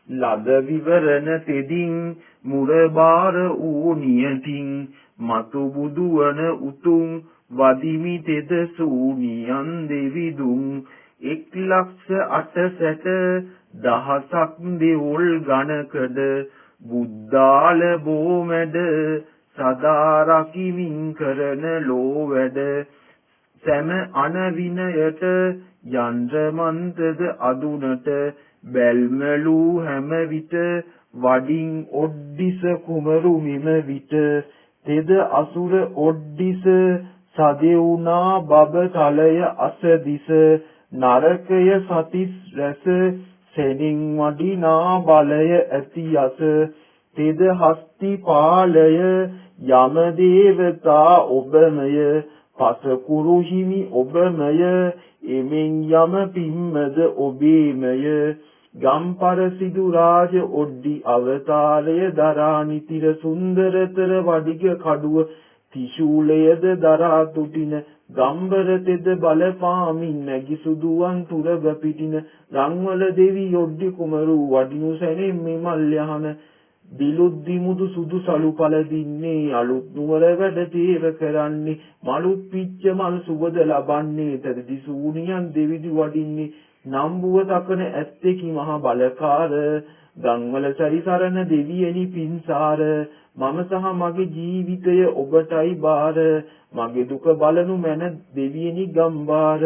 ලද විවරණ තෙදින් මුරබාර වූ නියතින් මතු බුදුවන උතුම් වදිමි තෙද සූනියන් දෙවිදුන් 1,68,000ක් දෙවොල් ගණකඩ බුද්ධාල බෝමැඩ සදා රකිමින් කරන ලෝ වැඩ සෑම අනවිනයට යන්ත්‍ර මන්ත්‍රද අදුනට බැල්මලු හැම විට වඩින් ඔඩ්ඩිස කුමරු මෙම විට තෙද අසුර ඔඩ්ඩිස සදෙවුනා බබ තලය අසදිස නරකය සතිස් රැස සෙනින් වඩිනා බලය ඇති යස තෙද හස්ති පාලය යම දේවතා ඔබමය පසකුරු හිමි ඔබමය එමෙන් යම පිම්මද ඔබේමය ගම්පර සිදු රාජ ඔඩ්ඩි අවතාරය දරා නිතිර සුන්දරතර වඩිග කඩුව තිශූලයද දරා තුටින ගම්බර තෙද බලපාමින් නැගි සුදුවන් තුරග පිටින රංවල දෙවි ඔඩ්ඩි කුමරු වඩිනු සැනෙන් මෙමල් යහන දිලුත් දිමුදු සුදු සලු පල දින්නේ අලුත් නුවර වැඩ තේර කරන්නේ මලුත් පිච්ච මල් සුවද ලබන්නේ තදදි සූනියන් දෙවිදි වඩින්නේ නම්බුව තකන ඇත්තෙකි මහ බලකාර ගංවල සරිසරන දෙවියනි පින්සාර මම සහ මගේ ජීවිතය ඔබටයි බාර මගේ දුක බලනු මැන දෙවියනි ගම්බාර